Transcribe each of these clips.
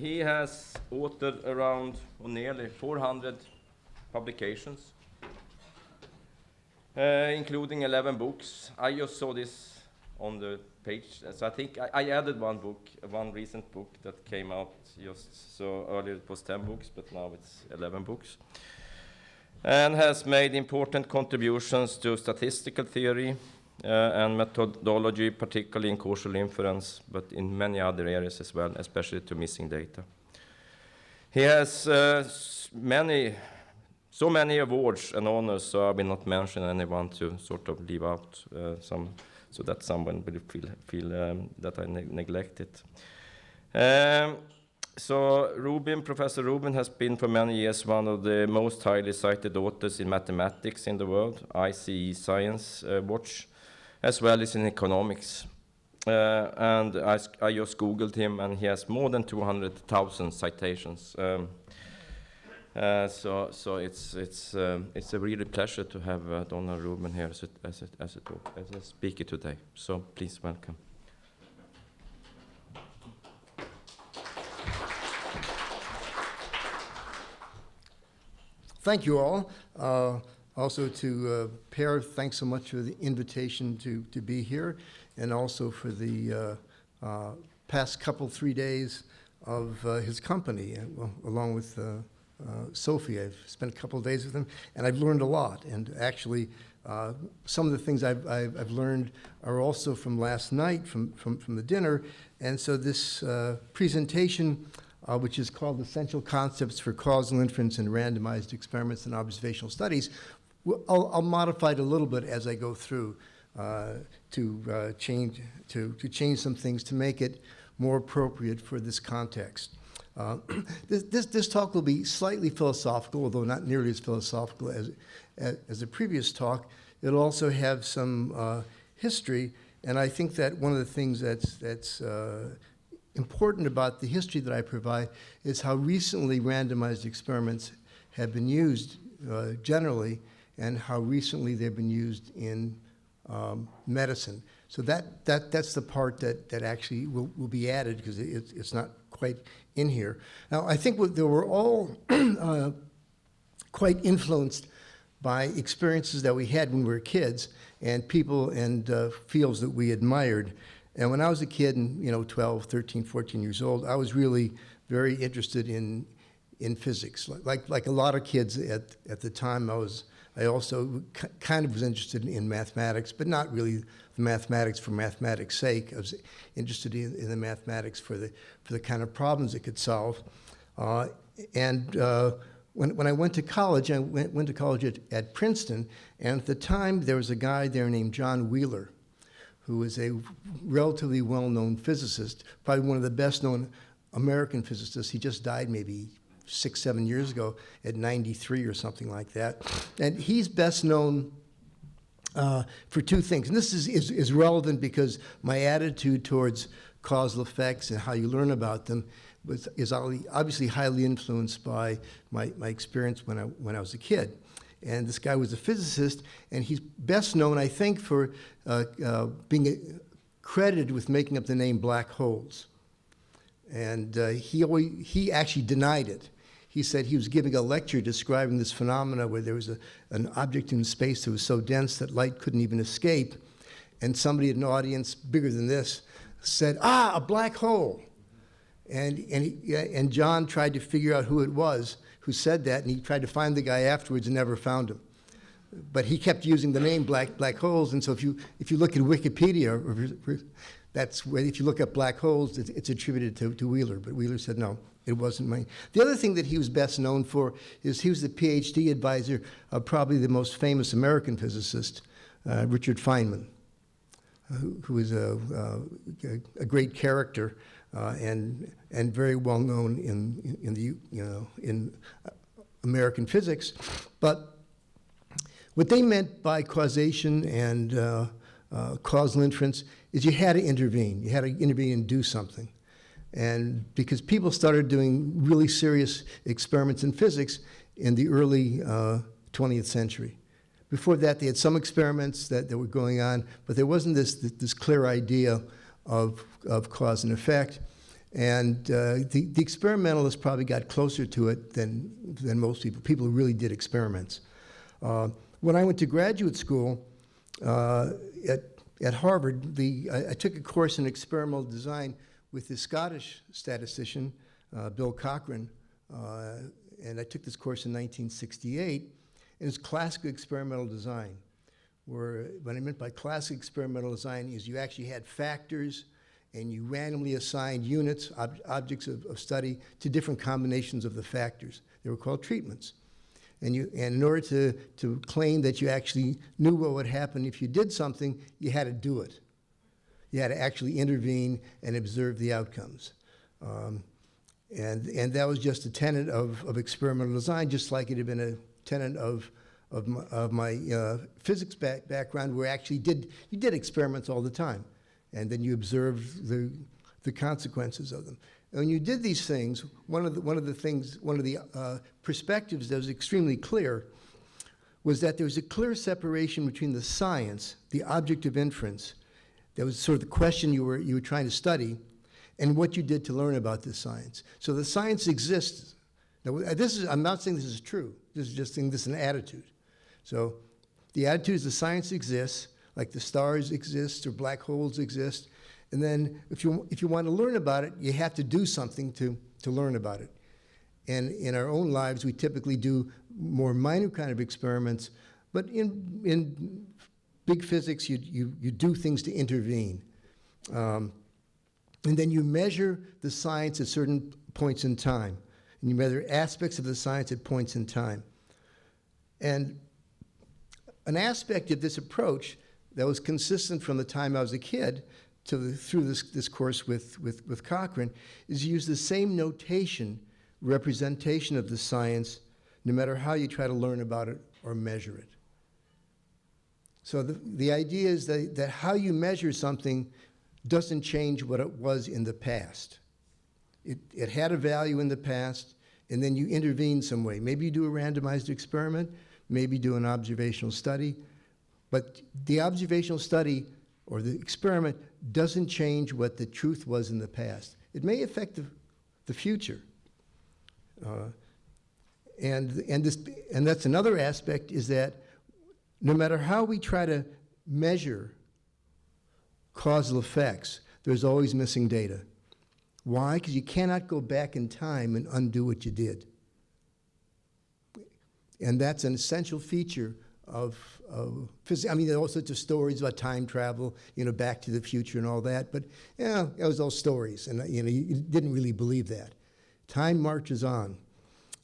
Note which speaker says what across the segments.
Speaker 1: he has authored around, or nearly 400 publications, including 11 books. I just saw this on the page, so I think I added one book, one recent book that came out just so earlier. It was 10 books, but now it's 11 books. And has made important contributions to statistical theory and methodology, particularly in causal inference, but in many other areas as well, especially to missing data. He has so many awards and honors, so I will not mention anyone to sort of leave out some, so that someone will feel that I neglect it. So Rubin, Professor Rubin, has been for many years one of the most highly cited authors in mathematics in the world, ICE Science Watch, as well as in economics. And I just Googled him, and he has more than 200,000 citations. So it's a really pleasure to have Donald Rubin here as a speaker today. So please welcome.
Speaker 2: Thank you all. Also to Per, thanks so much for the invitation to be here, and also for the past 3 days of his company, along with Sophie. I've spent a couple of days with him, and I've learned a lot. And actually, some of the things I've learned are also from last night, from the dinner. And so this presentation, which is called Essential Concepts for Causal Inference in Randomized Experiments and Observational Studies, I'll modify it a little bit as I go through to change some things to make it more appropriate for this context. This talk will be slightly philosophical, although not nearly as philosophical as the previous talk. It'll also have some history, and I think that one of the things that's important about the history that I provide is how recently randomized experiments have been used generally, and how recently they've been used in medicine. So that's the part that actually will be added, because it's not quite in here. Now, I think they were all quite influenced by experiences that we had when we were kids, and people and fields that we admired. And when I was a kid, and 12, 13, 14 years old, I was really very interested in physics. Like a lot of kids at the time, I also kind of was interested in mathematics, but not really the mathematics for mathematics' sake. I was interested in the mathematics for the kind of problems it could solve. When I went to college, I went to college at Princeton, and at the time there was a guy there named John Wheeler, who was a relatively well-known physicist, probably one of the best-known American physicists. He just died maybe 6-7 years ago at 93 or something like that. And he's best known for two things. And this is relevant because my attitude towards causal effects and how you learn about them is obviously highly influenced by my experience when I was a kid. And this guy was a physicist, and he's best known, I think, for being credited with making up the name black holes. And he actually denied it. He said he was giving a lecture describing this phenomena where there was an object in space that was so dense that light couldn't even escape, and somebody in an audience bigger than this said, a black hole. And John tried to figure out who it was who said that, and he tried to find the guy afterwards and never found him. But he kept using the name black holes, and so if you look at Wikipedia, that's where, if you look up black holes, it's attributed to Wheeler, but Wheeler said no, it wasn't mine. The other thing that he was best known for is he was the PhD advisor of probably the most famous American physicist, Richard Feynman, who is a great character and very well known in American physics. But what they meant by causation and causal inference is you had to intervene. You had to intervene and do something. And because people started doing really serious experiments in physics in the early 20th century. Before that, they had some experiments that were going on, but there wasn't this clear idea of cause and effect. And the experimentalists probably got closer to it than most people, people who really did experiments. When I went to graduate school at Harvard, I took a course in experimental design with the Scottish statistician, Bill Cochrane, and I took this course in 1968, and it's classical experimental design, where what I meant by classical experimental design is you actually had factors and you randomly assigned units, objects of study, to different combinations of the factors. They were called treatments. And in order to claim that you actually knew what would happen if you did something, you had to do it. You had to actually intervene and observe the outcomes. And that was just a tenet of experimental design, just like it had been a tenet of my physics background, where actually you did experiments all the time, and then you observed the consequences of them. And when you did these things, one of the perspectives that was extremely clear was that there was a clear separation between the science, the object of inference, that was sort of the question you were trying to study, and what you did to learn about this science. So the science exists. Now, I'm not saying this is true. This is just saying this is an attitude. So the attitude is the science exists, like the stars exist or black holes exist. And then if you want to learn about it, you have to do something to learn about it. And in our own lives, we typically do more minor kind of experiments, but in big physics, you do things to intervene. And then you measure the science at certain points in time. And you measure aspects of the science at points in time. And an aspect of this approach that was consistent from the time I was a kid through this course with Cochrane is you use the same notation, representation of the science, no matter how you try to learn about it or measure it. So the idea is that how you measure something doesn't change what it was in the past. It had a value in the past, and then you intervene some way. Maybe you do a randomized experiment, maybe do an observational study, but the observational study or the experiment doesn't change what the truth was in the past. It may affect the future. And that's another aspect, is that no matter how we try to measure causal effects, there's always missing data. Why? Because you cannot go back in time and undo what you did. And that's an essential feature of physics. I mean, there are all sorts of stories about time travel, Back to the Future and all that, but that was all stories, and you didn't really believe that. Time marches on,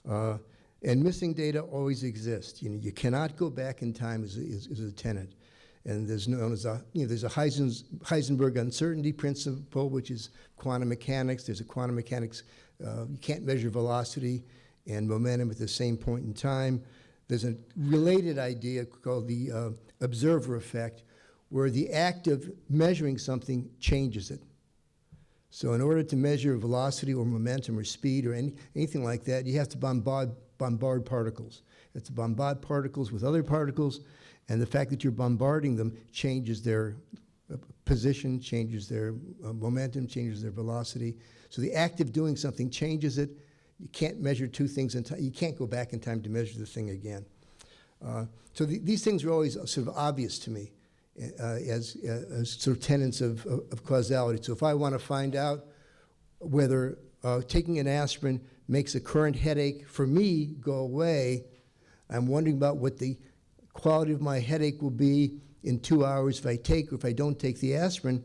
Speaker 2: and missing data always exists. You cannot go back in time is a tenet. And there's known as there's a Heisenberg uncertainty principle, which is quantum mechanics. There's a quantum mechanics, you can't measure velocity and momentum at the same point in time. There's a related idea called the observer effect, where the act of measuring something changes it. So in order to measure velocity or momentum or speed or anything like that, you have to bombard particles. You have to bombard particles with other particles, and the fact that you're bombarding them changes their position, changes their momentum, changes their velocity. So the act of doing something changes it. You can't measure two things in time. You can't go back in time to measure the thing again. So these things are always sort of obvious to me as sort of tenets of causality. So if I want to find out whether taking an aspirin makes a current headache for me go away, I'm wondering about what the quality of my headache will be in 2 hours if I take or if I don't take the aspirin.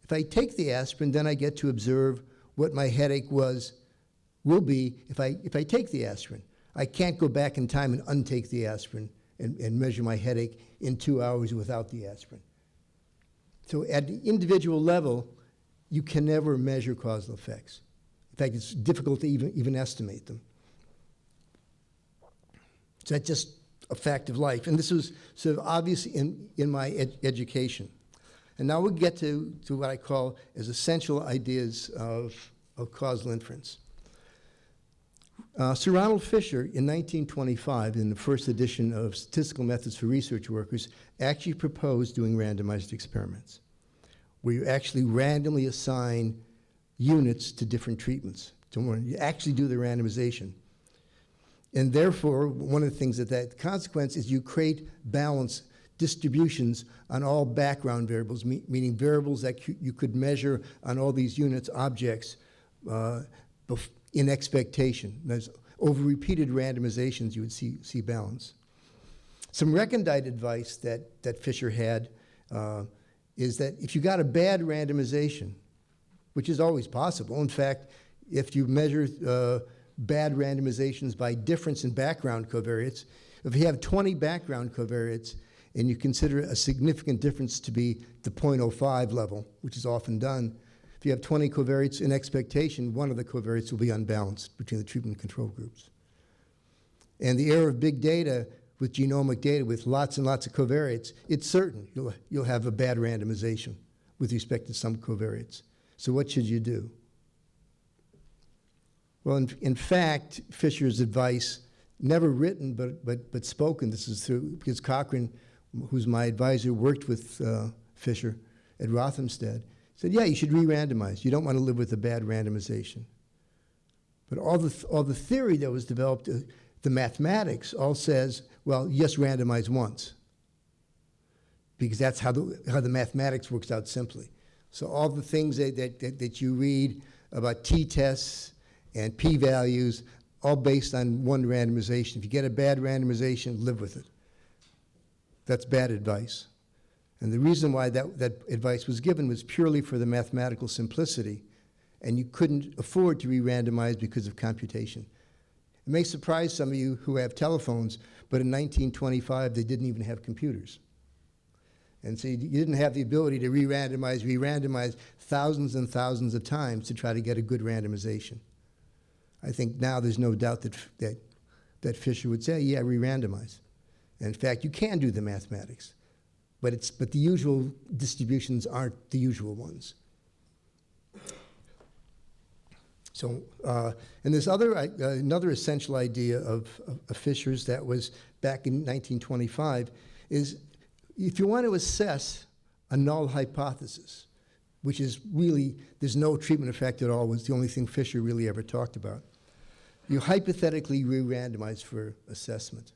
Speaker 2: If I take the aspirin, then I get to observe what my headache will be if I take the aspirin. I can't go back in time and untake the aspirin and measure my headache in 2 hours without the aspirin. So at the individual level, you can never measure causal effects. In fact, it's difficult to even estimate them. So that's just a fact of life. And this was sort of obvious in my education. And now we'll get to what I call as essential ideas of causal inference. Sir Ronald Fisher, in 1925, in the first edition of Statistical Methods for Research Workers, actually proposed doing randomized experiments, where you actually randomly assign units to different treatments. Don't worry, you actually do the randomization. And therefore, one of the things that consequence is you create balance distributions on all background variables, meaning variables that you could measure on all these units, objects, in expectation. Over repeated randomizations, you would see balance. Some recondite advice that Fisher had is that if you got a bad randomization, which is always possible, in fact, if you measure bad randomizations by difference in background covariates, if you have 20 background covariates and you consider a significant difference to be the 0.05 level, which is often done, if you have 20 covariates in expectation, one of the covariates will be unbalanced between the treatment and control groups. And the error of big data with genomic data with lots and lots of covariates, it's certain you'll have a bad randomization with respect to some covariates. So what should you do? Well, in fact, Fisher's advice, never written but spoken, this is through, because Cochran, who's my advisor, worked with Fisher at Rothamsted, said, yeah, you should re-randomize. You don't want to live with a bad randomization. But all the theory that was developed, the mathematics, all says, well, just randomize once. Because that's how the mathematics works out simply. So all the things that you read about t-tests and p-values, all based on one randomization. If you get a bad randomization, live with it. That's bad advice. And the reason why that advice was given was purely for the mathematical simplicity, and you couldn't afford to re-randomize because of computation. It may surprise some of you who have telephones, but in 1925, they didn't even have computers. And so you didn't have the ability to re-randomize thousands and thousands of times to try to get a good randomization. I think now there's no doubt that Fisher would say, yeah, re-randomize. And in fact, you can do the mathematics, but the usual distributions aren't the usual ones. So, and this another essential idea of Fisher's that was back in 1925 is if you want to assess a null hypothesis, which is really, there's no treatment effect at all, was the only thing Fisher really ever talked about. You hypothetically re-randomize for assessment.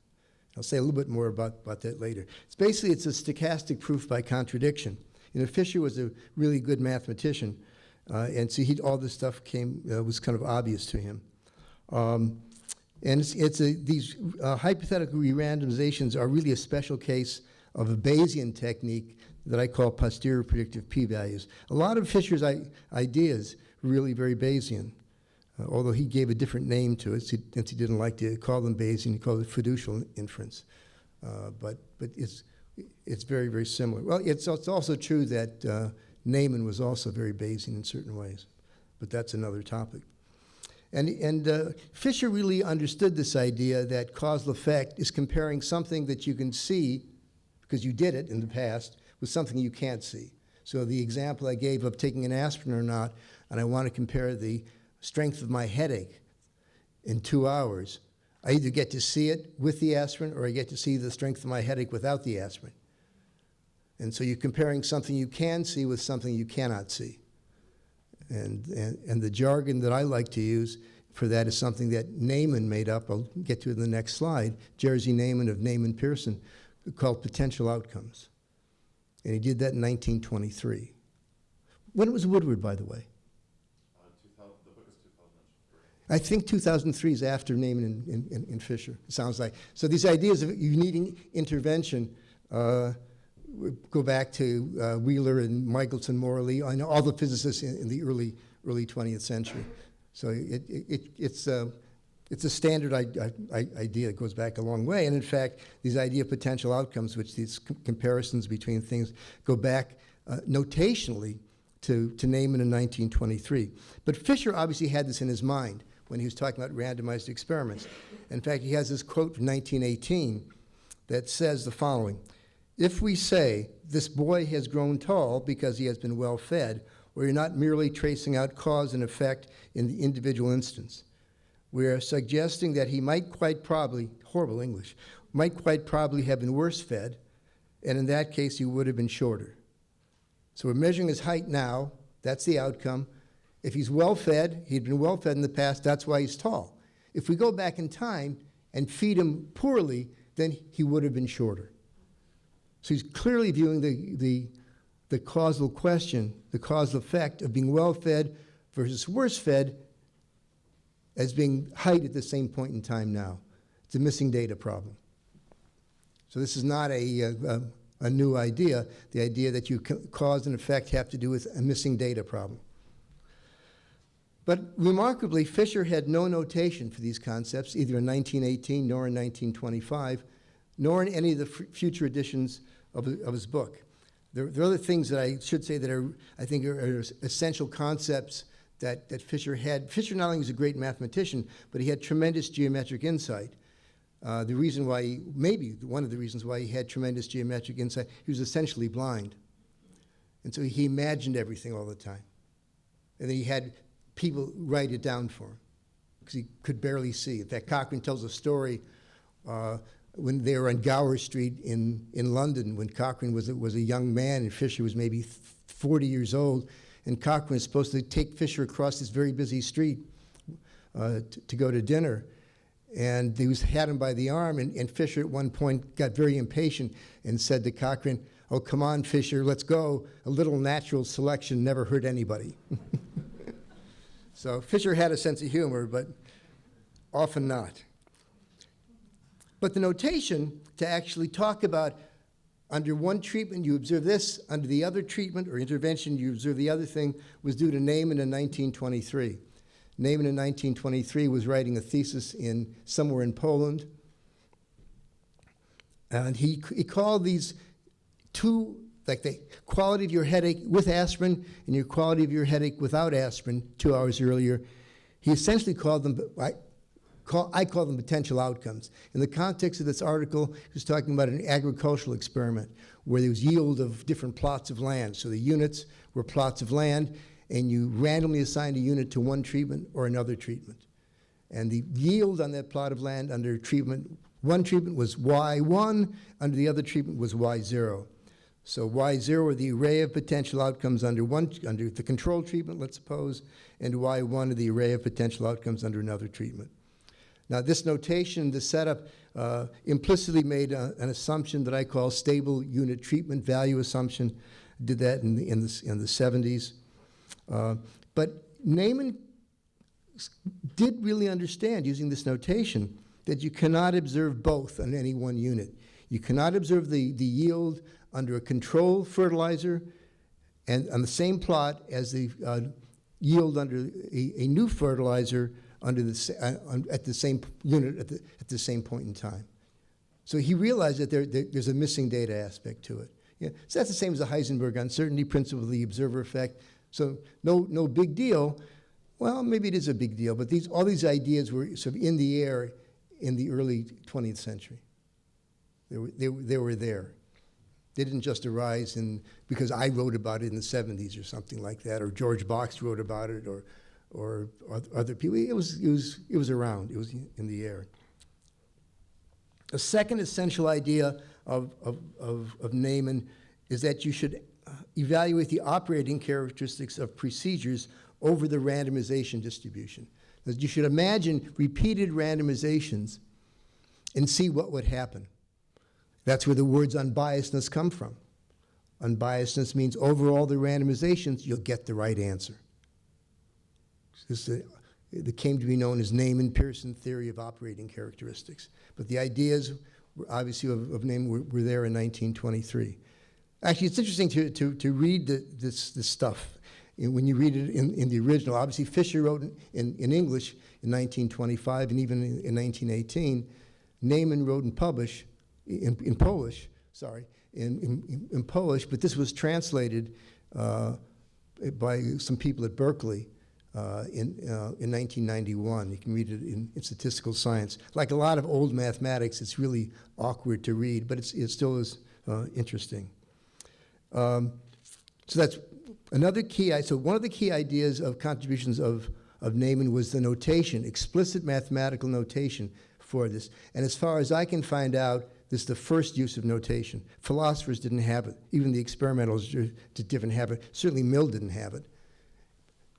Speaker 2: I'll say a little bit more about that later. It's a stochastic proof by contradiction. You know, Fisher was a really good mathematician, and so all this stuff was kind of obvious to him. And these hypothetical re-randomizations are really a special case of a Bayesian technique that I call posterior predictive p-values. A lot of Fisher's ideas were really very Bayesian, although he gave a different name to it, since he didn't like to call them Bayesian, he called it fiducial inference. But it's very, very similar. Well, it's also true that Neyman was also very Bayesian in certain ways, but that's another topic. And Fisher really understood this idea that causal effect is comparing something that you can see, because you did it in the past, with something you can't see. So the example I gave of taking an aspirin or not, and I want to compare the strength of my headache in 2 hours, I either get to see it with the aspirin or I get to see the strength of my headache without the aspirin. And so you're comparing something you can see with something you cannot see. And the jargon that I like to use for that is something that Neyman made up. I'll get to it in the next slide. Jerzy Neyman of Neyman-Pearson, called potential outcomes. And he did that in 1923. When was Woodward, by the way?
Speaker 3: The book is 2003.
Speaker 2: I think 2003 is after Neyman and Fisher, it sounds like. So these ideas of you needing intervention go back to Wheeler and Michelson, Morley, and all the physicists in the early 20th century. So it's a standard idea that goes back a long way. And in fact, these idea of potential outcomes, which these comparisons between things go back notationally to Neyman in 1923. But Fisher obviously had this in his mind when he was talking about randomized experiments. In fact, he has this quote from 1918 that says the following: if we say this boy has grown tall because he has been well fed, we're not merely tracing out cause and effect in the individual instance. We are suggesting that he might quite probably, horrible English, might quite probably have been worse fed, and in that case he would have been shorter. So we're measuring his height now, that's the outcome. If he's well-fed, he'd been well-fed in the past, that's why he's tall. If we go back in time and feed him poorly, then he would have been shorter. So he's clearly viewing the causal question, the causal effect of being well-fed versus worse-fed as being height at the same point in time now. It's a missing data problem. So this is not a new idea. The idea that cause and effect have to do with a missing data problem. But remarkably, Fisher had no notation for these concepts, either in 1918 nor in 1925, nor in any of the future editions of his book. There are other things that I should say that I think are essential concepts that Fisher had. Fisher not only was a great mathematician, but he had tremendous geometric insight. The reason why, maybe one of the reasons why he had tremendous geometric insight, he was essentially blind. And so he imagined everything all the time. And then he had people write it down for him because he could barely see. In fact, Cochrane tells a story when they were on Gower Street in London, when Cochrane was a young man and Fisher was maybe 40 years old, and Cochrane was supposed to take Fisher across this very busy street to go to dinner. And he had him by the arm, and Fisher at one point got very impatient and said to Cochrane, "Oh, come on, Fisher, let's go. A little natural selection never hurt anybody." So Fisher had a sense of humor, but often not. But the notation to actually talk about under one treatment you observe this, under the other treatment or intervention you observe the other thing, was due to Neyman in 1923. Neyman in 1923 was writing a thesis somewhere in Poland, and he called these two, like the quality of your headache with aspirin and your quality of your headache without aspirin 2 hours earlier. He essentially called them, I call them potential outcomes. In the context of this article, he was talking about an agricultural experiment where there was yield of different plots of land. So the units were plots of land, and you randomly assigned a unit to one treatment or another treatment. And the yield on that plot of land under one treatment was Y1, under the other treatment was Y0. So Y0 are the array of potential outcomes under the control treatment, let's suppose, and Y1 are the array of potential outcomes under another treatment. Now, this notation, the setup, implicitly made an assumption that I call stable unit treatment value assumption. Did that in the 70s. But Neyman did really understand, using this notation, that you cannot observe both on any one unit. You cannot observe the yield under a control fertilizer and on the same plot as the yield under a new fertilizer under at the same unit at the same point in time. So he realized that there's a missing data aspect to it. Yeah. So that's the same as the Heisenberg uncertainty principle, the observer effect. So no big deal. Well, maybe it is a big deal, but all these ideas were sort of in the air in the early 20th century. They were there. They didn't just arise because I wrote about it in the 70s or something like that, or George Box wrote about it, or other people. It was around. It was in the air. A second essential idea of Neyman is that you should evaluate the operating characteristics of procedures over the randomization distribution. That you should imagine repeated randomizations and see what would happen. That's where the words unbiasedness come from. Unbiasedness means over all the randomizations, you'll get the right answer. This it came to be known as Neyman-Pearson theory of operating characteristics. But the ideas, obviously, of Neyman were there in 1923. Actually, it's interesting to read this stuff. When you read it in the original, obviously Fisher wrote in English in 1925 and even in 1918. Neyman wrote in Polish, but this was translated by some people at Berkeley in 1991. You can read it in Statistical Science. Like a lot of old mathematics, it's really awkward to read, but it still is interesting. So that's another key. So one of the key ideas of contributions of Neyman was the notation, explicit mathematical notation for this. And as far as I can find out, this is the first use of notation. Philosophers didn't have it. Even the experimentals didn't have it. Certainly Mill didn't have it.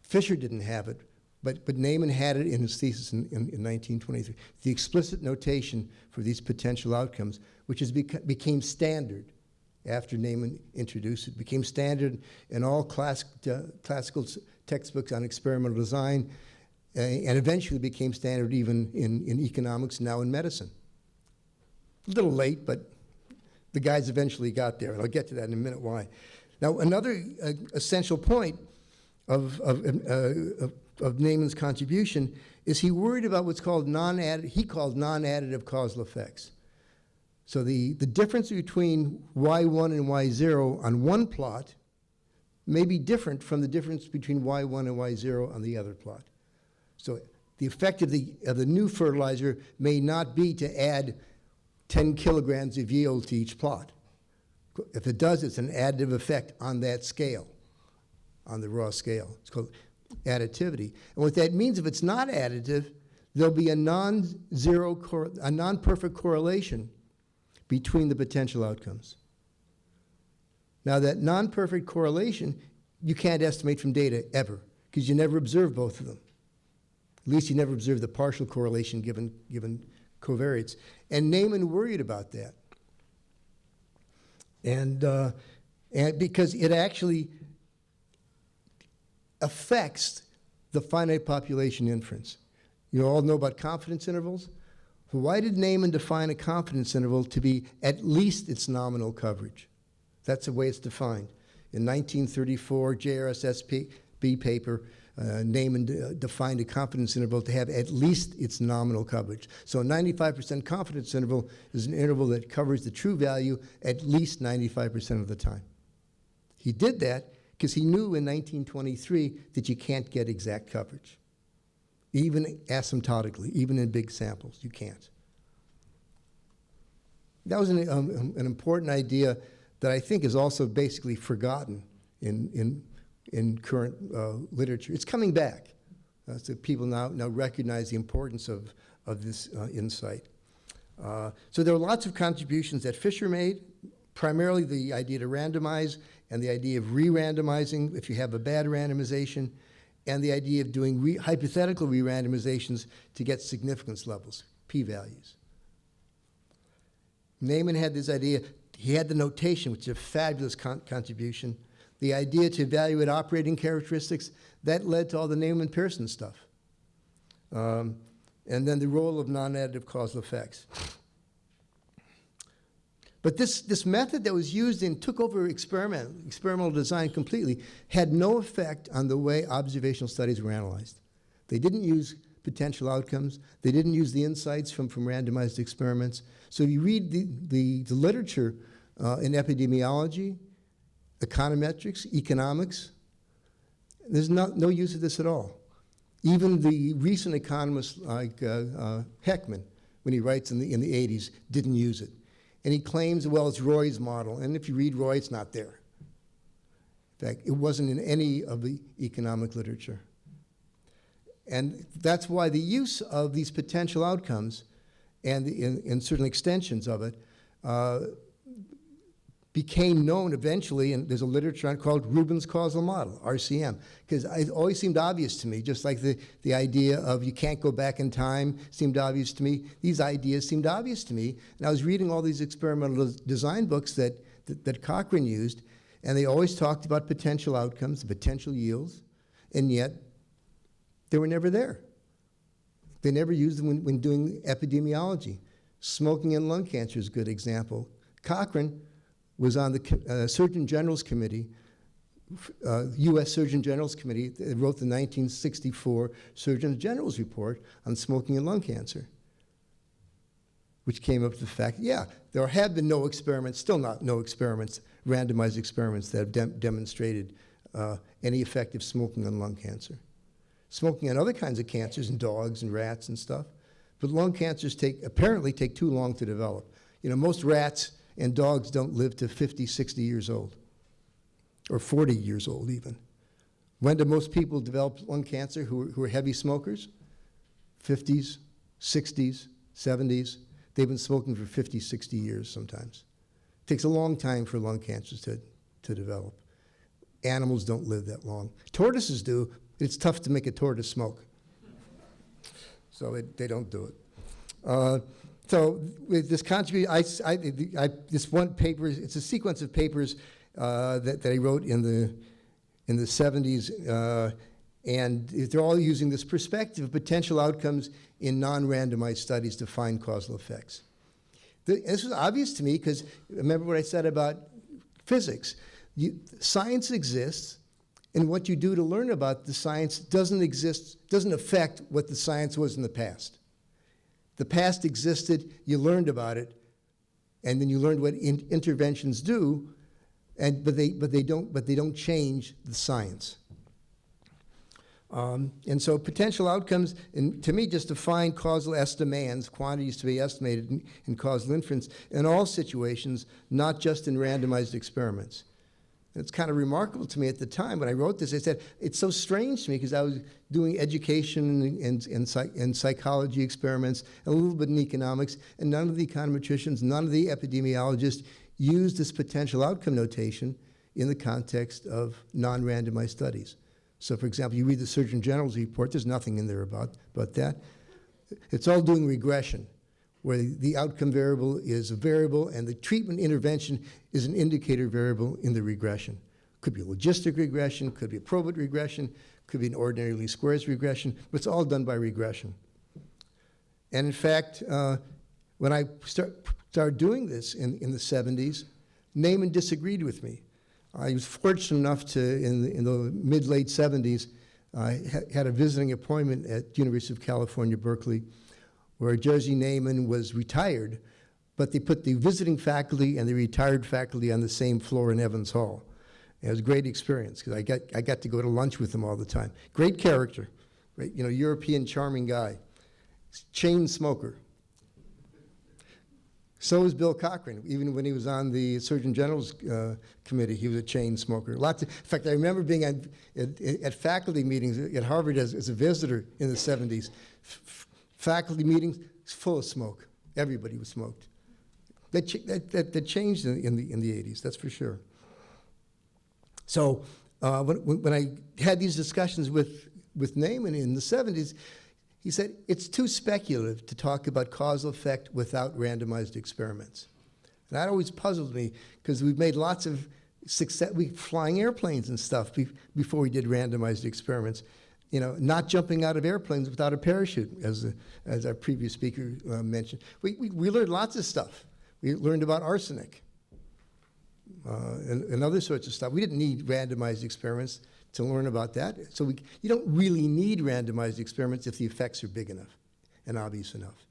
Speaker 2: Fisher didn't have it, but Neyman had it in his thesis in 1923. The explicit notation for these potential outcomes, which became standard after Neyman introduced it, became standard in all classical textbooks on experimental design, and eventually became standard even in economics, now in medicine. A little late, but the guys eventually got there, and I'll get to that in a minute why. Now, another essential point of Neyman's contribution is he worried about what's called non-additive causal effects. So the difference between Y1 and Y0 on one plot may be different from the difference between Y1 and Y0 on the other plot. So the effect of the new fertilizer may not be to add 10 kilograms of yield to each plot. If it does, it's an additive effect on that scale, on the raw scale. It's called additivity. And what that means, if it's not additive, there'll be a non-perfect correlation between the potential outcomes. Now, that non-perfect correlation, you can't estimate from data ever, because you never observe both of them. At least you never observe the partial correlation given covariates. And Neyman worried about that. And because it actually affects the finite population inference. You all know about confidence intervals. So why did Neyman define a confidence interval to be at least its nominal coverage? That's the way it's defined. In 1934, JRSSB paper, Neyman defined a confidence interval to have at least its nominal coverage. So a 95% confidence interval is an interval that covers the true value at least 95% of the time. He did that because he knew in 1923 that you can't get exact coverage. Even asymptotically, even in big samples, you can't. That was an important idea that I think is also basically forgotten in current literature. It's coming back. So people now recognize the importance of this insight. So there were lots of contributions that Fisher made, primarily the idea to randomize and the idea of re-randomizing if you have a bad randomization, and the idea of doing hypothetical re-randomizations to get significance levels, p-values. Neyman had this idea. He had the notation, which is a fabulous contribution. The idea to evaluate operating characteristics, that led to all the Neyman-Pearson stuff. And then the role of non-additive causal effects. But this method that was used and took over experimental design completely had no effect on the way observational studies were analyzed. They didn't use potential outcomes. They didn't use the insights from randomized experiments. So if you read the literature in epidemiology, econometrics, economics, there's no use of this at all. Even the recent economists like Heckman, when he writes in the 80s, didn't use it. And he claims, well, it's Roy's model. And if you read Roy, it's not there. In fact, it wasn't in any of the economic literature. And that's why the use of these potential outcomes and in certain extensions of it became known eventually, and there's a literature on it called Rubin's causal model, RCM, because it always seemed obvious to me, just like the idea of you can't go back in time seemed obvious to me. These ideas seemed obvious to me, and I was reading all these experimental design books that Cochrane used, and they always talked about potential outcomes, potential yields, and yet they were never there. They never used them when doing epidemiology. Smoking and lung cancer is a good example. Cochrane was on the Surgeon General's Committee, U.S. Surgeon General's Committee, that wrote the 1964 Surgeon General's Report on smoking and lung cancer, which came up with the fact, yeah, there have been no experiments, still no experiments, randomized experiments that have demonstrated any effect of smoking on lung cancer. Smoking on other kinds of cancers in dogs and rats and stuff, but lung cancers apparently take too long to develop. You know, most rats and dogs don't live to 50, 60 years old, or 40 years old even. When do most people develop lung cancer who are heavy smokers? 50s, 60s, 70s. They've been smoking for 50, 60 years sometimes. It takes a long time for lung cancers to develop. Animals don't live that long. Tortoises do, It's tough to make a tortoise smoke. So they don't do it. So with this contribution, this one paper, it's a sequence of papers that I wrote in the 70s, and they're all using this perspective of potential outcomes in non-randomized studies to find causal effects. This was obvious to me because remember what I said about physics. Science exists, and what you do to learn about the science doesn't affect what the science was in the past. The past existed, you learned about it, and then you learned what interventions do, but they don't change the science. And so potential outcomes, and to me, just define causal estimands, quantities to be estimated in causal inference in all situations, not just in randomized experiments. It's kind of remarkable to me at the time when I wrote this. I said, it's so strange to me because I was doing education and psychology experiments, and a little bit in economics, and none of the econometricians, none of the epidemiologists used this potential outcome notation in the context of non-randomized studies. So, for example, you read the Surgeon General's report, there's nothing in there about that. It's all doing regression, where the outcome variable is a variable and the treatment intervention is an indicator variable in the regression. Could be a logistic regression, could be a probit regression, could be an ordinary least squares regression, but it's all done by regression. And in fact, when I started doing this in the 70s, Neyman disagreed with me. I was fortunate enough to, in the mid-late 70s, I had a visiting appointment at the University of California, Berkeley, where Jerzy Neyman was retired, but they put the visiting faculty and the retired faculty on the same floor in Evans Hall. It was a great experience because I got to go to lunch with him all the time. Great character, right? European charming guy, chain smoker. So was Bill Cochran. Even when he was on the Surgeon General's committee, he was a chain smoker. In fact, I remember being at faculty meetings at Harvard as a visitor in the 70s. Faculty meetings full of smoke. Everybody was smoked. That changed in the 80s, that's for sure. So when I had these discussions with Neyman in the 70s, he said, it's too speculative to talk about causal effect without randomized experiments. And that always puzzled me because we've made lots of success, flying airplanes and stuff before we did randomized experiments. Not jumping out of airplanes without a parachute, as our previous speaker mentioned. We learned lots of stuff. We learned about arsenic and other sorts of stuff. We didn't need randomized experiments to learn about that. So you don't really need randomized experiments if the effects are big enough and obvious enough.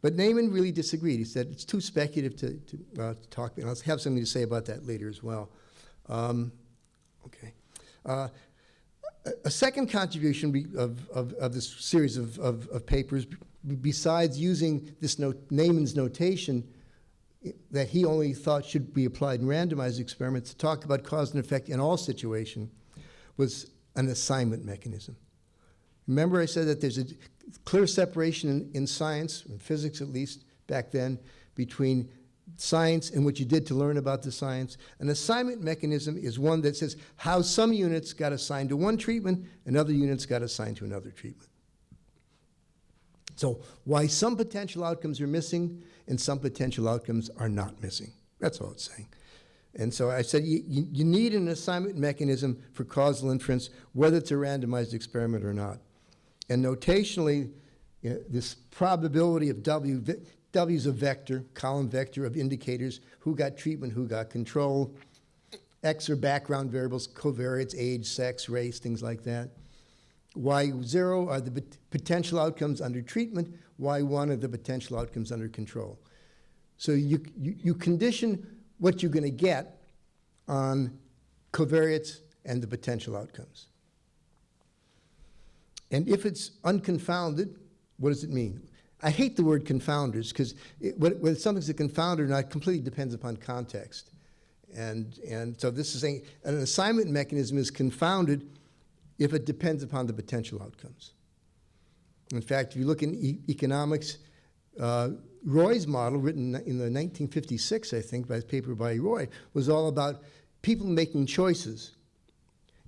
Speaker 2: But Neyman really disagreed. He said it's too speculative to talk. And I'll have something to say about that later as well. Okay. A second contribution of this series of papers, besides using this Neyman's notation that he only thought should be applied in randomized experiments to talk about cause and effect in all situations, was an assignment mechanism. Remember I said that there's a clear separation in science, in physics at least, back then, between science and what you did to learn about the science. An assignment mechanism is one that says how some units got assigned to one treatment and other units got assigned to another treatment. So why some potential outcomes are missing and some potential outcomes are not missing. That's all it's saying. And so I said you need an assignment mechanism for causal inference, whether it's a randomized experiment or not. And notationally, this probability of W is a vector, column vector of indicators, who got treatment, who got control. X are background variables, covariates, age, sex, race, things like that. Y0 are the potential outcomes under treatment. Y1 are the potential outcomes under control. So you condition what you're going to get on covariates and the potential outcomes. And if it's unconfounded, what does it mean? I hate the word confounders because whether something's a confounder or not completely depends upon context. And so this is saying an assignment mechanism is confounded if it depends upon the potential outcomes. In fact, if you look in economics, Roy's model, written in the 1956, I think, by a paper by Roy, was all about people making choices.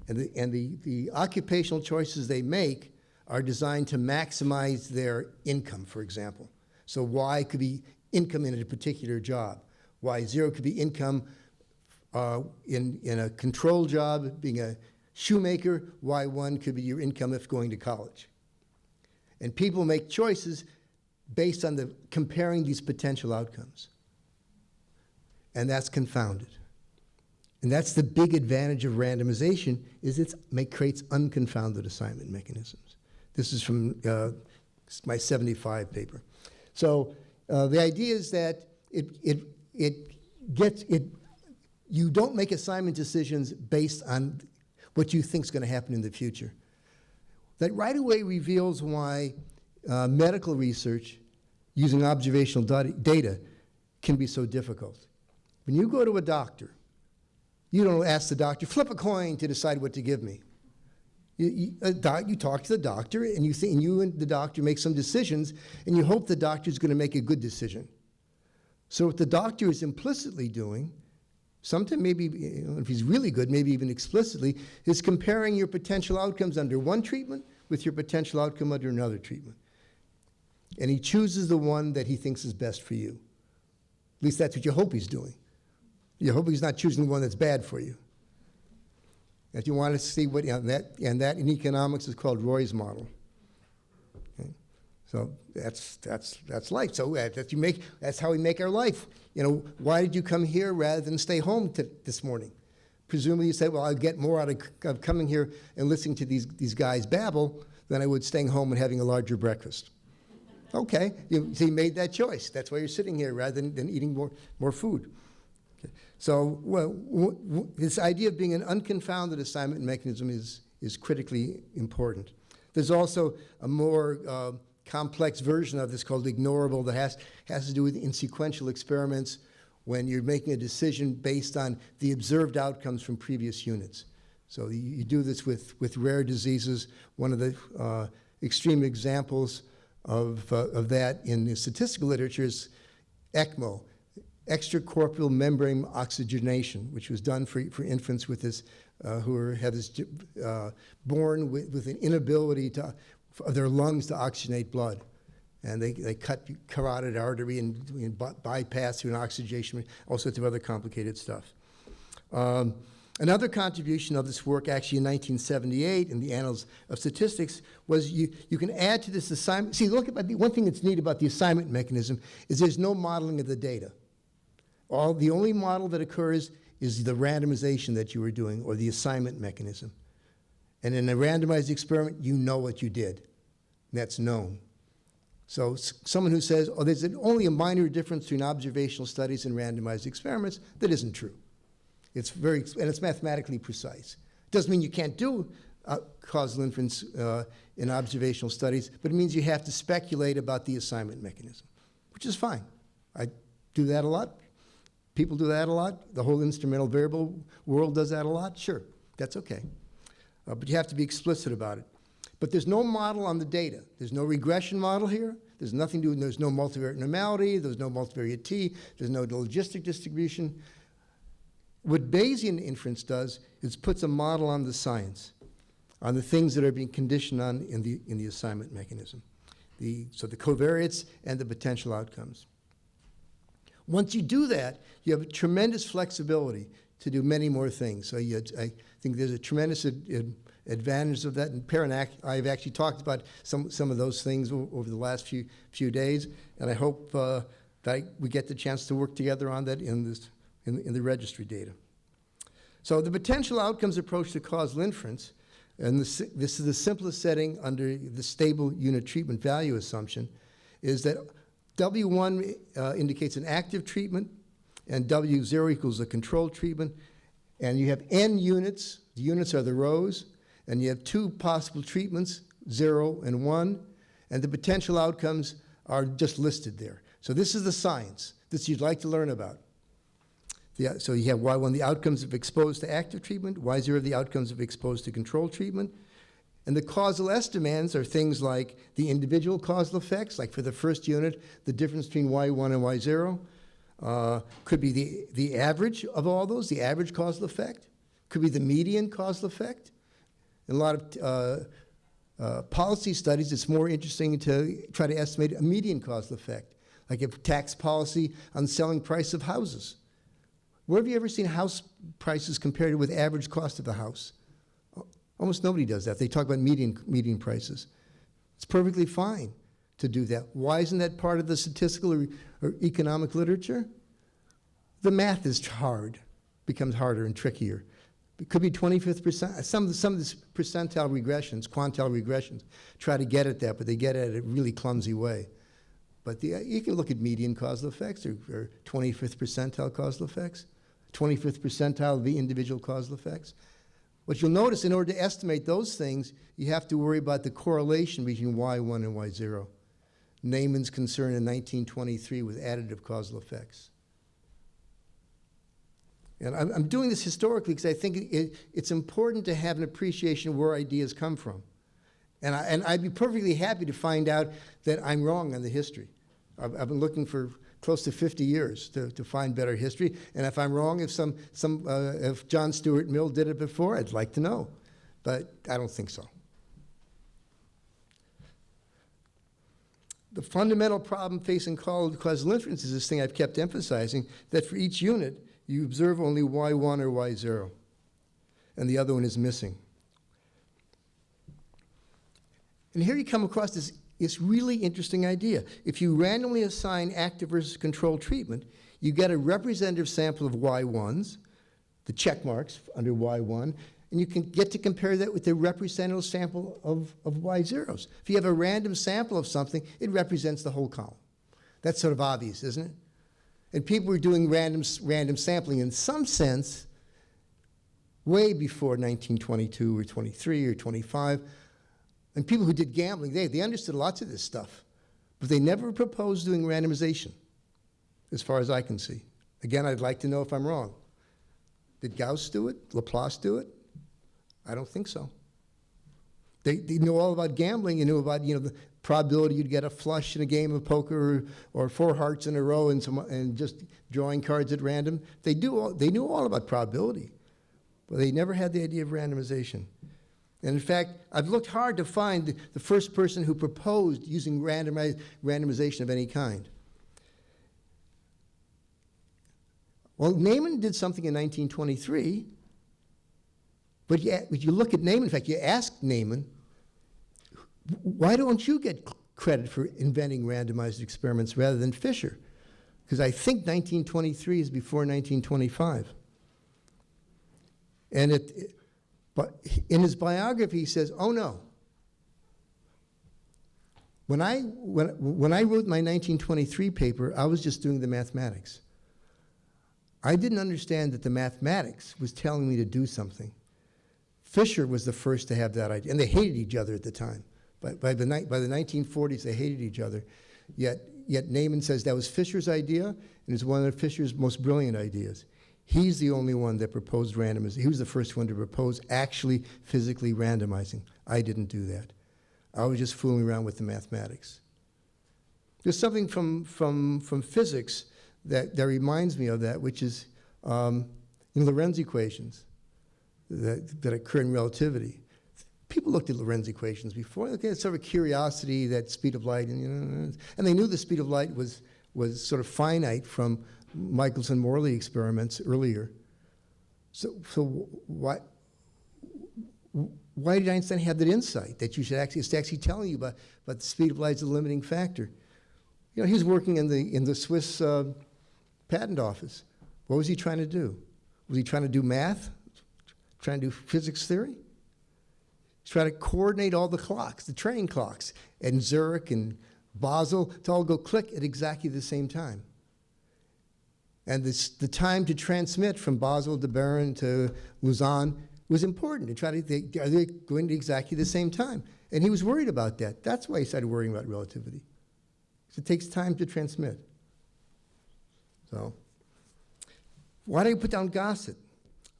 Speaker 2: And the occupational choices they make are designed to maximize their income, for example. So Y could be income in a particular job. Y0 could be income in a control job, being a shoemaker. Y1 could be your income if going to college. And people make choices based on comparing these potential outcomes. And that's confounded. And that's the big advantage of randomization, is it creates unconfounded assignment mechanisms. This is from my 75 paper. So the idea is that you don't make assignment decisions based on what you think is going to happen in the future. That right away reveals why medical research using observational data can be so difficult. When you go to a doctor, you don't ask the doctor, flip a coin to decide what to give me. You talk to the doctor, and you and the doctor make some decisions, and you hope the doctor is going to make a good decision. So what the doctor is implicitly doing, sometimes maybe, if he's really good, maybe even explicitly, is comparing your potential outcomes under one treatment with your potential outcome under another treatment. And he chooses the one that he thinks is best for you. At least that's what you hope he's doing. You hope he's not choosing the one that's bad for you. If you want to see what, that in economics is called Roy's model. Okay? So that's life. So that's how we make our life. Why did you come here rather than stay home this morning? Presumably you said, well, I'll get more out of coming here and listening to these guys babble than I would staying home and having a larger breakfast. Okay, so you made that choice. That's why you're sitting here rather than eating more food. Okay. So this idea of being an unconfounded assignment mechanism is critically important. There's also a more complex version of this called ignorable that has to do with insequential experiments when you're making a decision based on the observed outcomes from previous units. So you do this with rare diseases. One of the extreme examples of that in the statistical literature is ECMO, extracorporeal membrane oxygenation, which was done for infants with this, born with an inability of their lungs to oxygenate blood. And they cut carotid artery and bypass through an oxygenation, all sorts of other complicated stuff. Another contribution of this work, actually in 1978 in the Annals of Statistics, was you can add to this assignment. See, look at one thing that's neat about the assignment mechanism is there's no modeling of the data. The only model that occurs is the randomization that you were doing or the assignment mechanism. And in a randomized experiment, you know what you did. That's known. So someone who says, oh, there's only a minor difference between observational studies and randomized experiments, that isn't true. It's mathematically precise. It doesn't mean you can't do causal inference in observational studies, but it means you have to speculate about the assignment mechanism, which is fine. I do that a lot. People do that a lot. The whole instrumental variable world does that a lot. Sure, that's okay. But you have to be explicit about it. But there's no model on the data. There's no regression model here. There's nothing to do, there's no multivariate normality, there's no multivariate t, there's no logistic distribution. What Bayesian inference does is puts a model on the science, on the things that are being conditioned on in the assignment mechanism. So the covariates and the potential outcomes. Once you do that, you have tremendous flexibility to do many more things. So I think there's a tremendous advantage of that. And Per and I've actually talked about some of those things over the last few days, and I hope that we get the chance to work together on that in the registry data. So the potential outcomes approach to causal inference, and this is the simplest setting under the stable unit treatment value assumption, is that W1 indicates an active treatment, and W0 equals a control treatment, and you have n units. The units are the rows, and you have two possible treatments, 0 and 1, and the potential outcomes are just listed there. So this is the science that you'd like to learn about. So you have Y1, the outcomes of exposed to active treatment, Y0, the outcomes of exposed to control treatment. And the causal estimands are things like the individual causal effects, like for the first unit, the difference between Y1 and Y0. Could be the average of all those, the average causal effect. Could be the median causal effect. In a lot of policy studies, it's more interesting to try to estimate a median causal effect, like a tax policy on selling price of houses. Where have you ever seen house prices compared with average cost of a house? Almost nobody does that. They talk about median prices. It's perfectly fine to do that. Why isn't that part of the statistical or economic literature? The math is hard, becomes harder and trickier. It could be 25th percent. Some of these percentile regressions, quantile regressions, try to get at that, but they get at it in a really clumsy way. But you can look at median causal effects or 25th percentile causal effects, 25th percentile of the individual causal effects. What you'll notice, in order to estimate those things, you have to worry about the correlation between Y1 and Y0. Neyman's concern in 1923 with additive causal effects. And I'm doing this historically because I think it's important to have an appreciation of where ideas come from. And I'd be perfectly happy to find out that I'm wrong on the history. I've been looking for close to 50 years to find better history. And if I'm wrong, if John Stuart Mill did it before, I'd like to know. But I don't think so. The fundamental problem facing causal inference is this thing I've kept emphasizing, that for each unit, you observe only Y1 or Y0, and the other one is missing. And here you come across this really interesting idea. If you randomly assign active versus control treatment, you get a representative sample of Y1s, the check marks under Y1, and you can get to compare that with the representative sample of Y0s. If you have a random sample of something, it represents the whole column. That's sort of obvious, isn't it? And people were doing random sampling in some sense way before 1922 or 23 or 25. And people who did gambling, they understood lots of this stuff. But they never proposed doing randomization, as far as I can see. Again, I'd like to know if I'm wrong. Did Gauss do it? Laplace do it? I don't think so. They knew all about gambling. You knew about the probability you'd get a flush in a game of poker, or four hearts in a row, and just drawing cards at random. They knew all about probability, but they never had the idea of randomization. And in fact, I've looked hard to find the first person who proposed using randomization of any kind. Well, Neyman did something in 1923. But you look at Neyman, in fact, you ask Neyman, why don't you get credit for inventing randomized experiments rather than Fisher? Because I think 1923 is before 1925. And but in his biography, he says, oh no. When I wrote my 1923 paper, I was just doing the mathematics. I didn't understand that the mathematics was telling me to do something. Fisher was the first to have that idea, and they hated each other at the time. By the 1940s, they hated each other. Yet Neyman says that was Fisher's idea, and it's one of Fisher's most brilliant ideas. He's the only one that proposed randomization. He was the first one to propose actually physically randomizing. I didn't do that. I was just fooling around with the mathematics. There's something from physics that reminds me of that, which is Lorentz equations that occur in relativity. People looked at Lorentz equations before. Okay, it's sort of a curiosity, that speed of light, and they knew the speed of light was sort of finite from Michelson-Morley experiments earlier. So why did Einstein have that insight that it's actually telling you about the speed of light is a limiting factor? He was working in the Swiss patent office. What was he trying to do? Was he trying to do math? Trying to do physics theory? He's trying to coordinate all the clocks, the train clocks, in Zurich and Basel, to all go click at exactly the same time. And the time to transmit from Basel to Bern to Lausanne was important. Are they going to exactly the same time? And he was worried about that. That's why he started worrying about relativity. Because it takes time to transmit. So, why did I put down Gossett?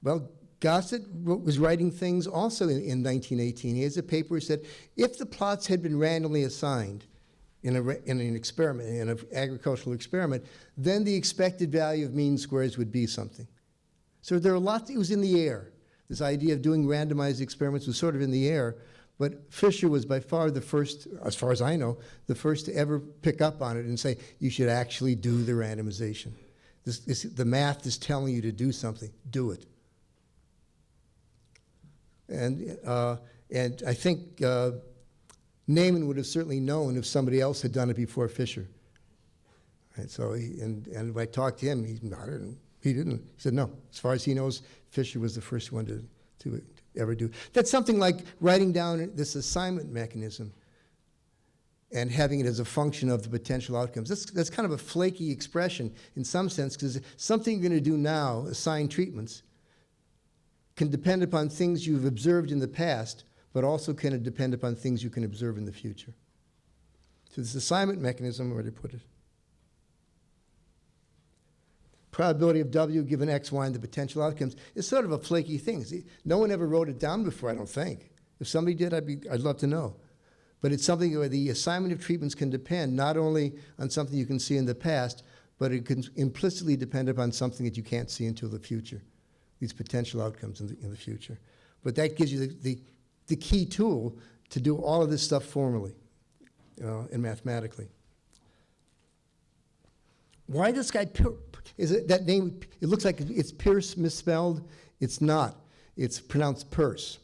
Speaker 2: Well, Gossett was writing things also in 1918. He has a paper where he said, if the plots had been randomly assigned in an experiment, in an agricultural experiment, then the expected value of mean squares would be something. So there are lots, it was in the air. This idea of doing randomized experiments was sort of in the air, but Fisher was by far the first, as far as I know, the first to ever pick up on it and say, you should actually do the randomization. The math is telling you to do something, do it. And I think Neyman would have certainly known if somebody else had done it before Fisher. And so, and when I talked to him, he nodded, and he didn't. He said, no, as far as he knows, Fisher was the first one to ever do. That's something like writing down this assignment mechanism and having it as a function of the potential outcomes. That's kind of a flaky expression in some sense, because something you're going to do now, assign treatments, can depend upon things you've observed in the past, but also can depend upon things you can observe in the future. So this assignment mechanism, where to put it? Probability of W given X, Y, and the potential outcomes is sort of a flaky thing. See, no one ever wrote it down before, I don't think. If somebody did, I'd love to know. But it's something where the assignment of treatments can depend not only on something you can see in the past, but it can implicitly depend upon something that you can't see until the future, these potential outcomes in the future. But that gives you the key tool to do all of this stuff formally and mathematically. Why this guy, is it that name, it looks like it's Pierce misspelled. It's not. It's pronounced Peirce.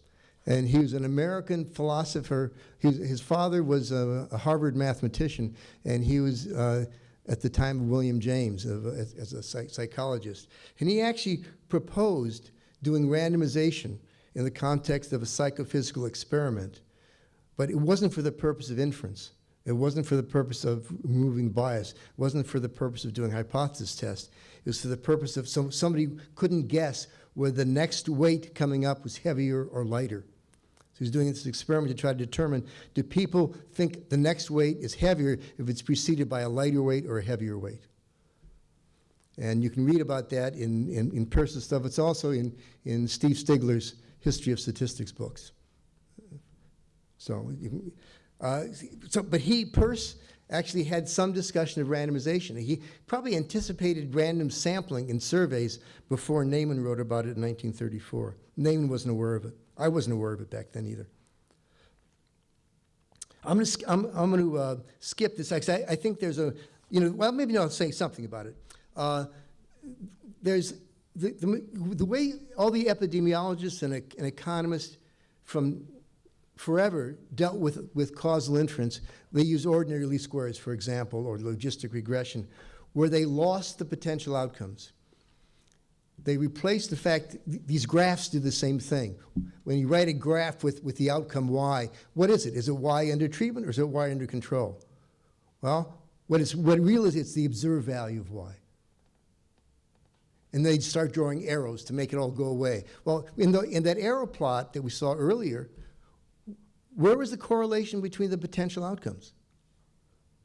Speaker 2: And he was an American philosopher. His father was a Harvard mathematician, and he was, at the time of William James, as a psychologist. And he actually proposed doing randomization in the context of a psychophysical experiment. But it wasn't for the purpose of inference. It wasn't for the purpose of removing bias. It wasn't for the purpose of doing hypothesis tests. It was for the purpose of somebody couldn't guess whether the next weight coming up was heavier or lighter. So he's doing this experiment to try to determine, do people think the next weight is heavier if it's preceded by a lighter weight or a heavier weight? And you can read about that in Peirce's stuff. It's also in Steve Stigler's History of Statistics books. So you can, but Peirce actually had some discussion of randomization. He probably anticipated random sampling in surveys before Neyman wrote about it in 1934. Neyman wasn't aware of it. I wasn't aware of it back then either. I'm going to skip this. I think there's well, maybe I'll say something about it. There's the way all the epidemiologists and economists from forever dealt with causal inference. They use ordinary least squares, for example, or logistic regression, where they lost the potential outcomes. They replaced the fact these graphs do the same thing. When you write a graph with the outcome y, what is it? Is it y under treatment or is it y under control? Well, what real is, it's the observed value of y. And they'd start drawing arrows to make it all go away. Well, in that arrow plot that we saw earlier, where was the correlation between the potential outcomes?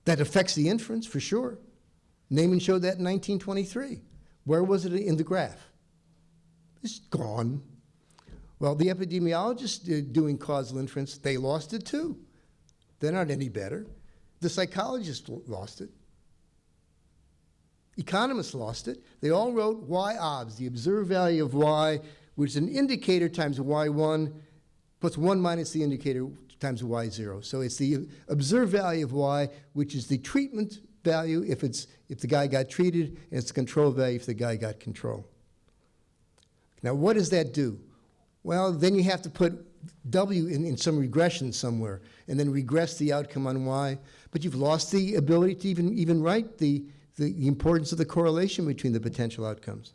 Speaker 2: That affects the inference, for sure. Neyman showed that in 1923. Where was it in the graph? It's gone. Well, the epidemiologists doing causal inference, they lost it too. They're not any better. The psychologists lost it. Economists lost it. They all wrote y-obs, the observed value of y, which is an indicator times y1 plus 1 minus the indicator times y0. So it's the observed value of y, which is the treatment value if the guy got treated, and it's the control value if the guy got control. Now, what does that do? Well, then you have to put W in some regression somewhere, and then regress the outcome on y. But you've lost the ability to even write the importance of the correlation between the potential outcomes.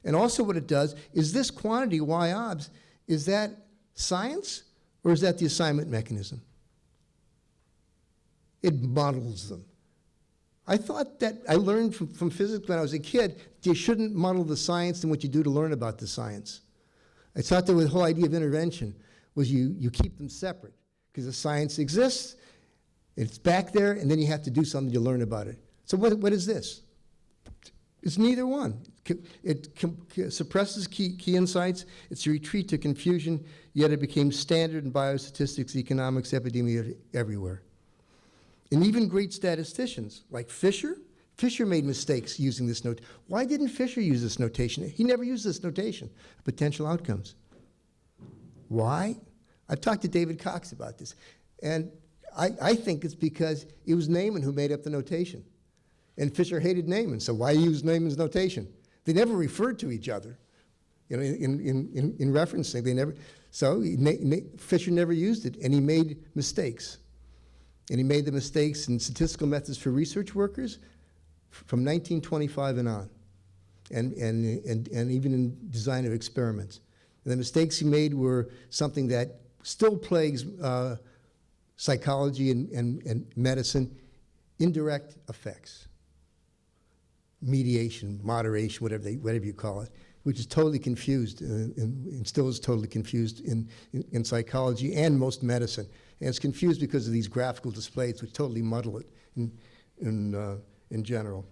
Speaker 2: And also what it does is this quantity, y-obs, is that science or is that the assignment mechanism? It models them. I thought that I learned from physics when I was a kid, you shouldn't model the science and what you do to learn about the science. I thought that the whole idea of intervention was you keep them separate because the science exists, it's back there, and then you have to do something to learn about it. So what is this? It's neither one. It suppresses key insights. It's a retreat to confusion, yet it became standard in biostatistics, economics, epidemiology, everywhere. And even great statisticians like Fisher made mistakes using this note. Why didn't Fisher use this notation? He never used this notation, potential outcomes. Why? I've talked to David Cox about this. And I think it's because it was Neyman who made up the notation. And Fisher hated Neyman, so why use Neyman's notation? They never referred to each other. In referencing, they never. So Fisher never used it, and he made mistakes. And he made the mistakes in statistical methods for research workers from 1925 and on, and even in design of experiments. And the mistakes he made were something that still plagues psychology and medicine: indirect effects, mediation, moderation, whatever you call it, which is totally confused and still is totally confused in psychology and most medicine. And it's confused because of these graphical displays, which totally muddle it in general.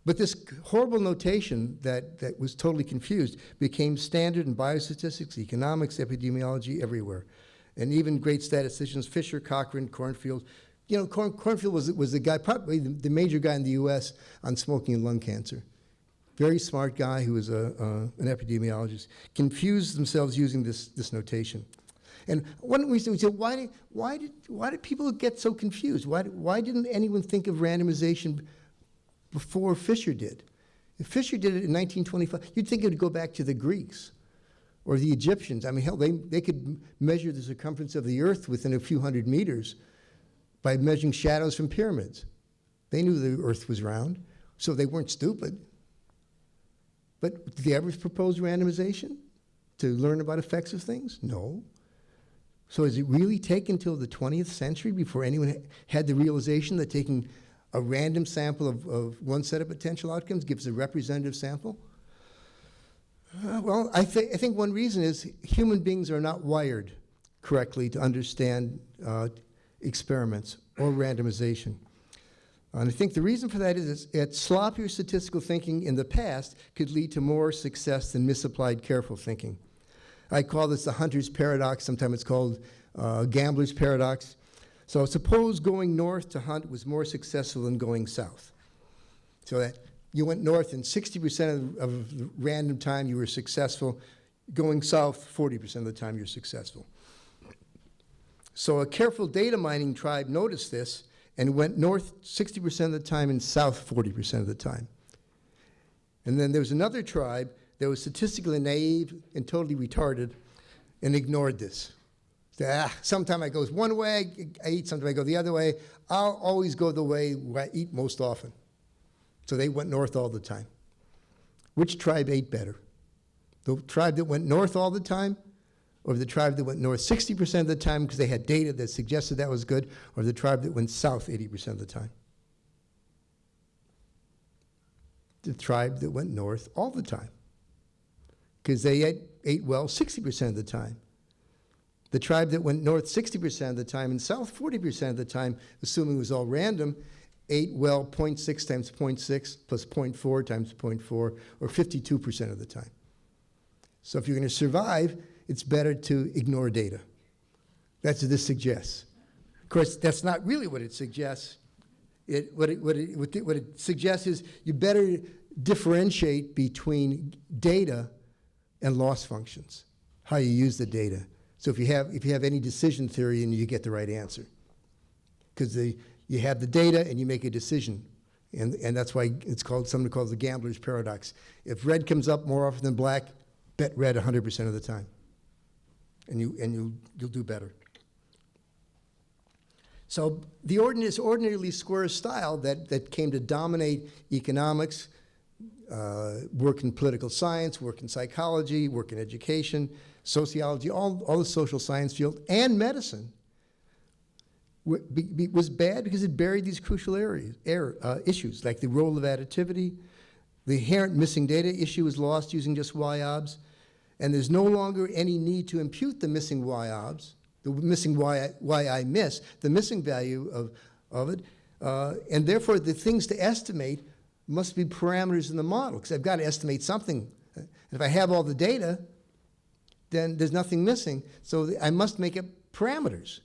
Speaker 2: But this horrible notation that was totally confused became standard in biostatistics, economics, epidemiology, everywhere. And even great statisticians, Fisher, Cochran, Cornfield. Cornfield was the guy, probably the major guy in the U.S. on smoking and lung cancer. Very smart guy who was an epidemiologist. Confused themselves using this notation. And one reason we said, why did people get so confused? Why didn't anyone think of randomization before Fisher did? If Fisher did it in 1925, you'd think it would go back to the Greeks or the Egyptians. I mean, hell, they could measure the circumference of the Earth within a few hundred meters by measuring shadows from pyramids. They knew the Earth was round, so they weren't stupid. But did they ever propose randomization to learn about effects of things? No. So does it really take until the 20th century before anyone had the realization that taking a random sample of one set of potential outcomes gives a representative sample? Well, I think one reason is human beings are not wired correctly to understand experiments or randomization. And I think the reason for that is that sloppier statistical thinking in the past could lead to more success than misapplied careful thinking. I call this the hunter's paradox. Sometimes it's called gambler's paradox. So suppose going north to hunt was more successful than going south. So that you went north and 60% of the random time you were successful. Going south, 40% of the time you're successful. So a careful data mining tribe noticed this and went north 60% of the time and south 40% of the time. And then there was another tribe that was statistically naive and totally retarded and ignored this. Said, sometime I go one way, I eat, sometime I go the other way. I'll always go the way where I eat most often. So they went north all the time. Which tribe ate better? The tribe that went north all the time, or the tribe that went north 60% of the time because they had data that suggested that was good, or the tribe that went south 80% of the time? The tribe that went north all the time, because they ate well 60% of the time. The tribe that went north 60% of the time and south 40% of the time, assuming it was all random, ate well 0.6 times 0.6 plus 0.4 times 0.4, or 52% of the time. So if you're going to survive, it's better to ignore data. That's what this suggests. Of course, that's not really what it suggests. What it suggests is you better differentiate between data and loss functions, how you use the data. So if you have any decision theory and you get the right answer. Because you have the data and you make a decision. And that's why it's called, something called the gambler's paradox. If red comes up more often than black, bet red 100% of the time. And you'll do better. So this ordinarily square style that came to dominate economics, work in political science, work in psychology, work in education, sociology, all the social science field, and medicine, was bad because it buried these crucial issues, like the role of additivity. The inherent missing data issue is lost using just y-obs, and there's no longer any need to impute the missing y-obs, the missing y-I miss, the missing value of it, and therefore the things to estimate must be parameters in the model, because I've got to estimate something. And if I have all the data, then there's nothing missing, so I must make up parameters.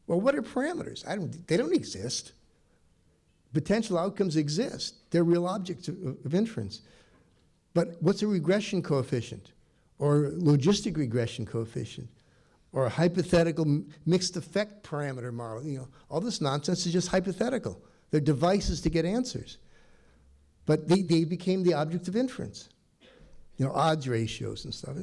Speaker 2: Well, what are parameters? They don't exist. Potential outcomes exist. They're real objects of inference. But what's a regression coefficient? or logistic regression coefficient, or a hypothetical mixed effect parameter model. You know, all this nonsense is just hypothetical. They're devices to get answers. But they became the object of inference. You know, odds ratios and stuff.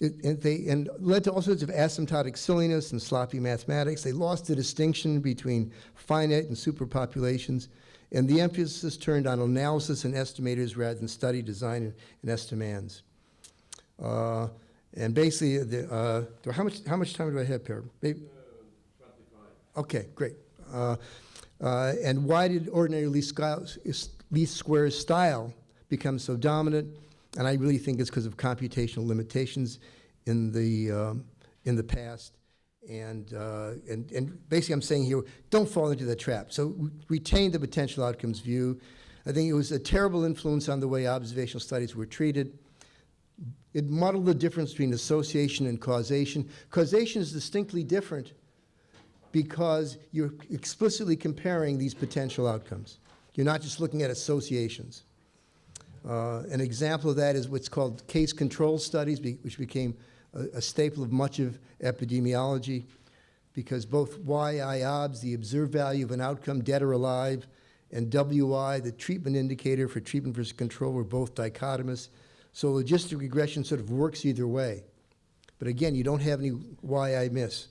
Speaker 2: And led to all sorts of asymptotic silliness and sloppy mathematics. They lost the distinction between finite and superpopulations, and the emphasis turned on analysis and estimators rather than study, design, and estimands. And basically, how much time do I have, Per?
Speaker 1: 25.
Speaker 2: Okay, great. And why did ordinary least squares style become so dominant? And I really think it's because of computational limitations in the past. And basically, I'm saying here, don't fall into the trap. So retain the potential outcomes view. I think it was a terrible influence on the way observational studies were treated. It muddled the difference between association and causation. Causation is distinctly different because you're explicitly comparing these potential outcomes. You're not just looking at associations. An example of that is what's called case control studies, which became a staple of much of epidemiology, because both YI-OBS, the observed value of an outcome, dead or alive, and WI, the treatment indicator for treatment versus control, were both dichotomous. So logistic regression sort of works either way. But again, you don't have any YI miss.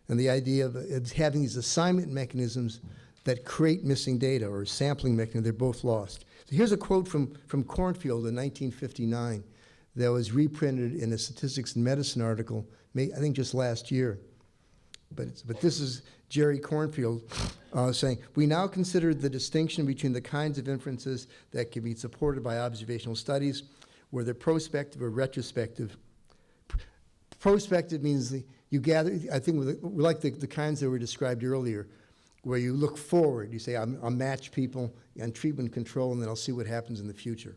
Speaker 2: And the idea of having these assignment mechanisms that create missing data, or sampling mechanisms, they're both lost. So here's a quote from Cornfield in 1959 that was reprinted in a Statistics and Medicine article, I think just last year. But this is Jerry Cornfield saying, "We now consider the distinction between the kinds of inferences that can be supported by observational studies, whether prospective or retrospective." Prospective means you gather, I think, like the kinds that were described earlier, where you look forward. You say, I'll match people on treatment control, and then I'll see what happens in the future.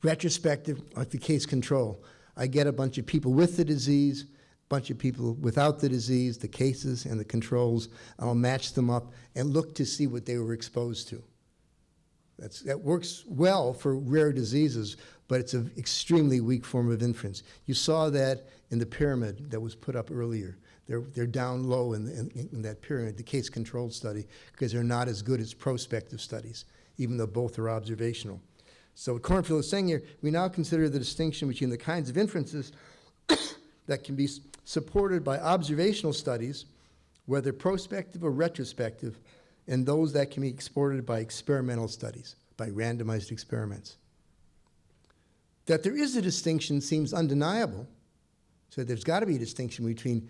Speaker 2: Retrospective, like the case control. I get a bunch of people with the disease, a bunch of people without the disease, the cases and the controls. I'll match them up and look to see what they were exposed to. That works well for rare diseases, but it's an extremely weak form of inference. You saw that in the pyramid that was put up earlier. They're down low in that pyramid, the case control study, because they're not as good as prospective studies, even though both are observational. So what Cornfield is saying here, we now consider the distinction between the kinds of inferences that can be supported by observational studies, whether prospective or retrospective, and those that can be exported by experimental studies, by randomized experiments. That there is a distinction seems undeniable. So there's got to be a distinction between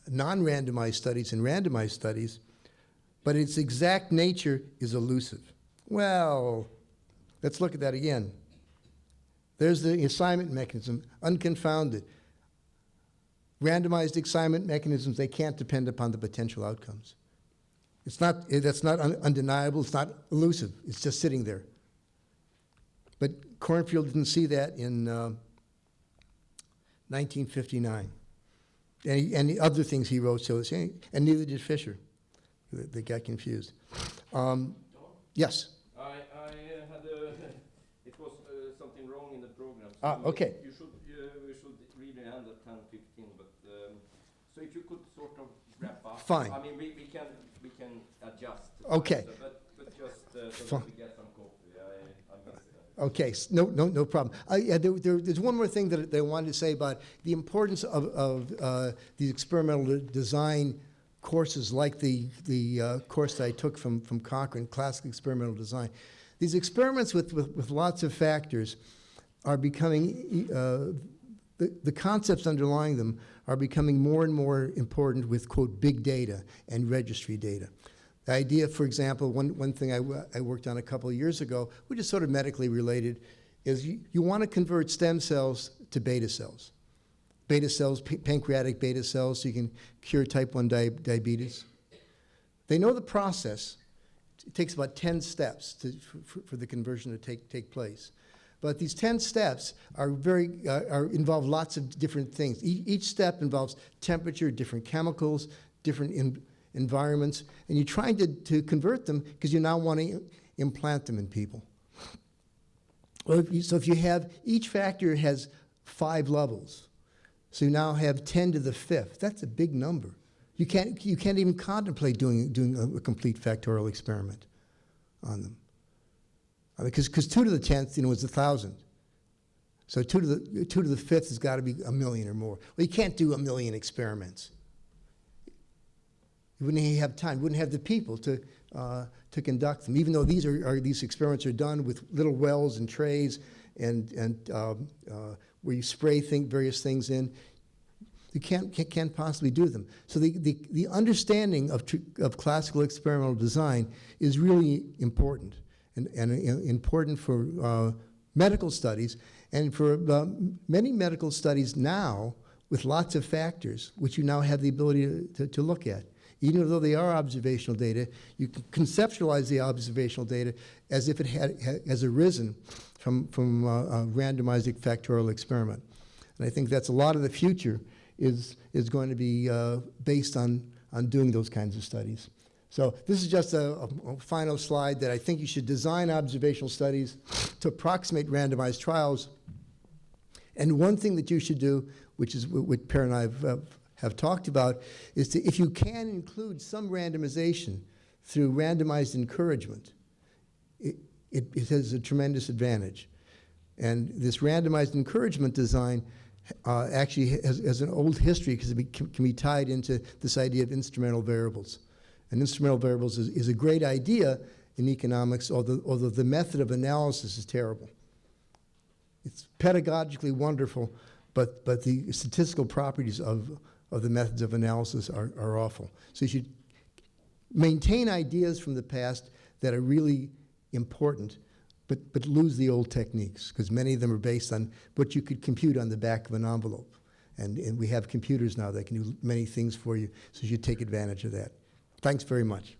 Speaker 2: non-randomized studies and randomized studies, but its exact nature is elusive. Well, let's look at that again. There's the assignment mechanism, unconfounded. Randomized assignment mechanisms, they can't depend upon the potential outcomes. That's not undeniable, it's not elusive, it's just sitting there. But Cornfield didn't see that in 1959. And the other things he wrote, and neither did Fisher. They got confused. Yes?
Speaker 1: I had it was something wrong in the program.
Speaker 2: Okay.
Speaker 1: We should really end at 10:15, but so if you could sort of wrap up.
Speaker 2: Fine.
Speaker 1: I mean, we can adjust.
Speaker 2: Okay.
Speaker 1: But just so
Speaker 2: Fine.
Speaker 1: that we get some coffee. I missed that.
Speaker 2: Okay, no problem. Yeah, there's one more thing that I wanted to say about the importance of these experimental design courses, like the course that I took from Cochrane, Classical Experimental Design. These experiments with lots of factors are becoming, the concepts underlying them are becoming more and more important with, quote, big data and registry data. The idea, for example, one thing I worked on a couple of years ago, which is sort of medically related, is you want to convert stem cells to beta cells. Beta cells, pancreatic beta cells, so you can cure type 1 diabetes. They know the process. It takes about 10 steps for the conversion to take place. But these 10 steps involve lots of different things. Each step involves temperature, different chemicals, different environments, and you're trying to convert them because you now want to implant them in people. Well, so if you have, each factor has 5 levels. So you now have 10 to the 5th. That's a big number. You can't even contemplate doing a complete factorial experiment on them. Because 2 to the 10th, is 1,000. So 2 to the 5th has got to be 1,000,000 or more. Well, you can't do 1,000,000 experiments. You wouldn't have time. You wouldn't have the people to conduct them. Even though these experiments are done with little wells and trays and where you spray various things in, you can't possibly do them. So the understanding of classical experimental design is really important and important for medical studies and for many medical studies now with lots of factors, which you now have the ability to look at. Even though they are observational data, you can conceptualize the observational data as if it has arisen from a randomized factorial experiment. And I think that's a lot of the future is going to be based on doing those kinds of studies. So this is just a final slide that I think you should design observational studies to approximate randomized trials. And one thing that you should do, which is what Per and I have talked about, is to, if you can include some randomization through randomized encouragement, it has a tremendous advantage. And this randomized encouragement design actually has an old history because it can be tied into this idea of instrumental variables. And instrumental variables is a great idea in economics, although the method of analysis is terrible. It's pedagogically wonderful, but the statistical properties of the methods of analysis are awful. So you should maintain ideas from the past that are really important, but lose the old techniques, because many of them are based on what you could compute on the back of an envelope. And we have computers now that can do many things for you, so you should take advantage of that. Thanks very much.